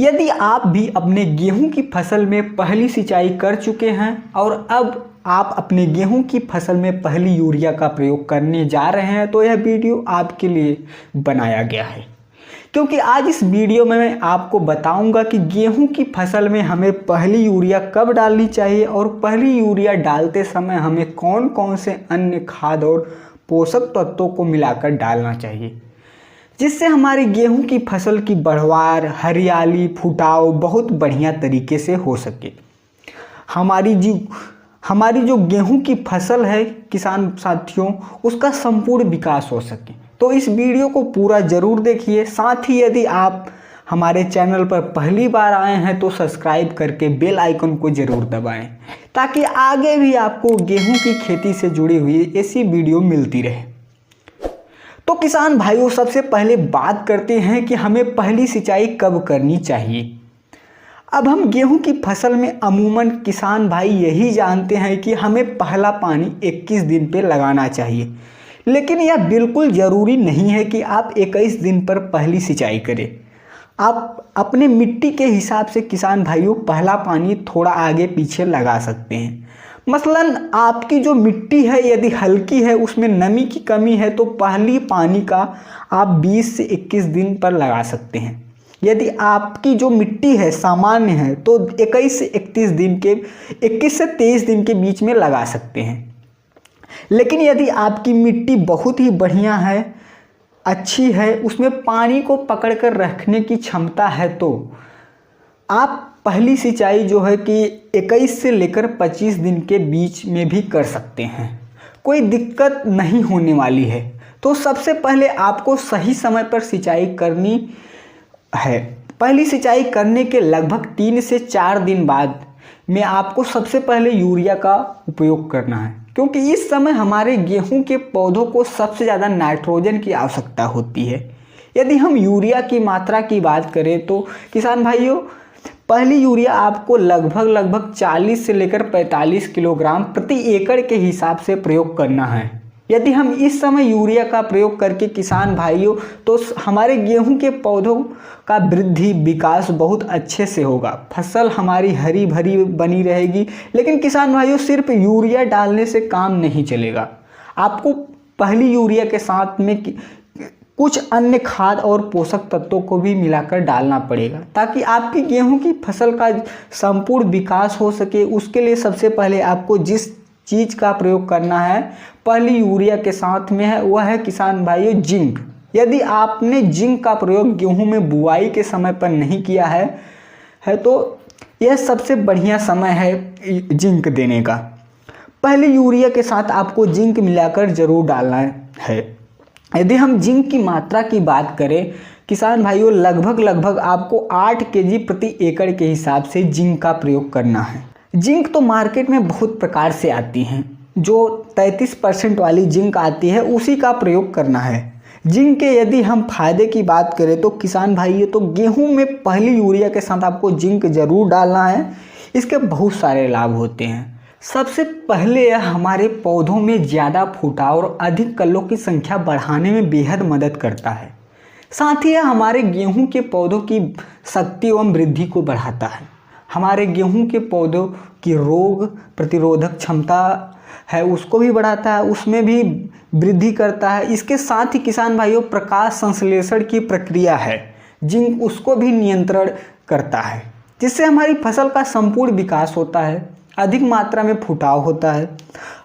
यदि आप भी अपने गेहूं की फसल में पहली सिंचाई कर चुके हैं और अब आप अपने गेहूं की फसल में पहली यूरिया का प्रयोग करने जा रहे हैं तो यह वीडियो आपके लिए बनाया गया है, क्योंकि आज इस वीडियो में मैं आपको बताऊंगा कि गेहूं की फसल में हमें पहली यूरिया कब डालनी चाहिए और पहली यूरिया डालते समय हमें कौन कौन से अन्य खाद और पोषक तत्वों को मिलाकर डालना चाहिए, जिससे हमारी गेहूं की फसल की बढ़वार, हरियाली, फुटाव बहुत बढ़िया तरीके से हो सके। हमारी जो गेहूं की फसल है किसान साथियों, उसका संपूर्ण विकास हो सके। तो इस वीडियो को पूरा ज़रूर देखिए। साथ ही यदि आप हमारे चैनल पर पहली बार आए हैं तो सब्सक्राइब करके बेल आइकन को ज़रूर दबाएं, ताकि आगे भी आपको गेहूं की खेती से जुड़ी हुई ऐसी वीडियो मिलती रहे। तो किसान भाइयों, सबसे पहले बात करते हैं कि हमें पहली सिंचाई कब करनी चाहिए। अब हम गेहूं की फसल में अमूमन किसान भाई यही जानते हैं कि हमें पहला पानी 21 दिन पे लगाना चाहिए, लेकिन यह बिल्कुल ज़रूरी नहीं है कि आप 21 दिन पर पहली सिंचाई करें। आप अपने मिट्टी के हिसाब से किसान भाइयों पहला पानी थोड़ा आगे पीछे लगा सकते हैं। मसलन आपकी जो मिट्टी है यदि हल्की है, उसमें नमी की कमी है, तो पहली पानी का आप 20 से 21 दिन पर लगा सकते हैं। यदि आपकी जो मिट्टी है सामान्य है तो 21 से 23 दिन के बीच में लगा सकते हैं। लेकिन यदि आपकी मिट्टी बहुत ही बढ़िया है, अच्छी है, उसमें पानी को पकड़ कर रखने की क्षमता है, तो आप पहली सिंचाई जो है कि 21 से लेकर 25 दिन के बीच में भी कर सकते हैं, कोई दिक्कत नहीं होने वाली है। तो सबसे पहले आपको सही समय पर सिंचाई करनी है। पहली सिंचाई करने के लगभग 3 से 4 दिन बाद में आपको सबसे पहले यूरिया का उपयोग करना है, क्योंकि इस समय हमारे गेहूं के पौधों को सबसे ज़्यादा नाइट्रोजन की आवश्यकता होती है। यदि हम यूरिया की मात्रा की बात करें तो किसान भाइयों, पहली यूरिया आपको लगभग 40 से लेकर 45 किलोग्राम प्रति एकड़ के हिसाब से प्रयोग करना है। यदि हम इस समय यूरिया का प्रयोग करके किसान भाइयों, तो हमारे गेहूं के पौधों का वृद्धि विकास बहुत अच्छे से होगा, फसल हमारी हरी भरी बनी रहेगी। लेकिन किसान भाइयों, सिर्फ यूरिया डालने से काम नहीं चलेगा, आपको पहली यूरिया के साथ में कुछ अन्य खाद और पोषक तत्वों को भी मिलाकर डालना पड़ेगा, ताकि आपकी गेहूं की फसल का संपूर्ण विकास हो सके। उसके लिए सबसे पहले आपको जिस चीज़ का प्रयोग करना है पहली यूरिया के साथ में है, वह है किसान भाइयों जिंक। यदि आपने जिंक का प्रयोग गेहूं में बुआई के समय पर नहीं किया है तो यह सबसे बढ़िया समय है जिंक देने का। पहले यूरिया के साथ आपको जिंक मिलाकर ज़रूर डालना है। यदि हम जिंक की मात्रा की बात करें किसान भाइयों, लगभग आपको 8 केजी प्रति एकड़ के हिसाब से जिंक का प्रयोग करना है। जिंक तो मार्केट में बहुत प्रकार से आती हैं, जो 33% वाली जिंक आती है उसी का प्रयोग करना है। जिंक के यदि हम फायदे की बात करें तो किसान भाइयों, तो गेहूं में पहली यूरिया के साथ आपको जिंक जरूर डालना है। इसके बहुत सारे लाभ होते हैं। सबसे पहले यह हमारे पौधों में ज़्यादा फुटाव और अधिक कल्लों की संख्या बढ़ाने में बेहद मदद करता है। साथ ही यह हमारे गेहूं के पौधों की शक्ति एवं वृद्धि को बढ़ाता है। हमारे गेहूं के पौधों की रोग प्रतिरोधक क्षमता है उसको भी बढ़ाता है, उसमें भी वृद्धि करता है। इसके साथ ही किसान भाइयों, प्रकाश संश्लेषण की प्रक्रिया है जिंक, उसको भी नियंत्रण करता है, जिससे हमारी फसल का संपूर्ण विकास होता है, अधिक मात्रा में फुटाव होता है।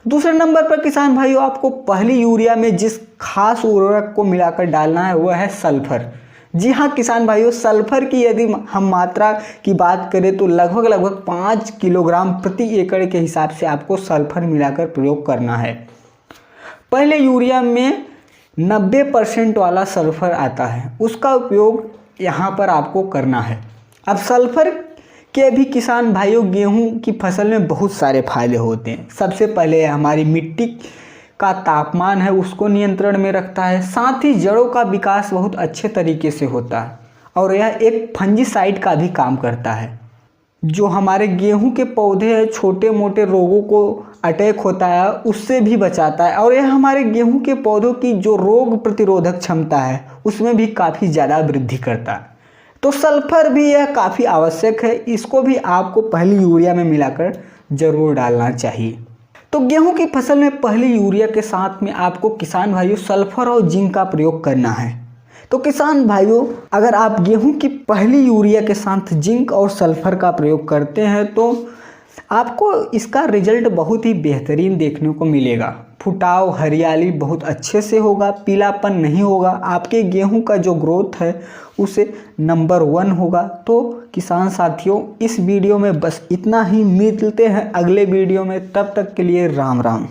दूसरे नंबर पर किसान भाइयों, आपको पहली यूरिया में जिस खास उर्वरक को मिलाकर डालना है वह है सल्फर। जी हाँ किसान भाइयों, सल्फर की यदि हम मात्रा की बात करें तो लगभग 5 किलोग्राम प्रति एकड़ के हिसाब से आपको सल्फर मिलाकर प्रयोग करना है। पहले यूरिया में 90% वाला सल्फर आता है, उसका उपयोग यहाँ पर आपको करना है। अब सल्फर के भी किसान भाइयों, गेहूं की फसल में बहुत सारे फायदे होते हैं। सबसे पहले हमारी मिट्टी का तापमान है उसको नियंत्रण में रखता है, साथ ही जड़ों का विकास बहुत अच्छे तरीके से होता है, और यह एक फंजीसाइड का भी काम करता है, जो हमारे गेहूं के पौधे हैं छोटे मोटे रोगों को अटैक होता है उससे भी बचाता है, और यह हमारे गेहूं के पौधों की जो रोग प्रतिरोधक क्षमता है उसमें भी काफ़ी ज़्यादा वृद्धि करता है। तो सल्फर भी यह काफ़ी आवश्यक है, इसको भी आपको पहली यूरिया में मिलाकर ज़रूर डालना चाहिए। तो गेहूं की फसल में पहली यूरिया के साथ में आपको किसान भाइयों सल्फर और जिंक का प्रयोग करना है। तो किसान भाइयों, अगर आप गेहूं की पहली यूरिया के साथ जिंक और सल्फर का प्रयोग करते हैं तो आपको इसका रिजल्ट बहुत ही बेहतरीन देखने को मिलेगा। फुटाव, हरियाली बहुत अच्छे से होगा, पीलापन नहीं होगा, आपके गेहूं का जो ग्रोथ है उसे नंबर 1 होगा। तो किसान साथियों, इस वीडियो में बस इतना ही। मिलते हैं अगले वीडियो में, तब तक के लिए राम राम।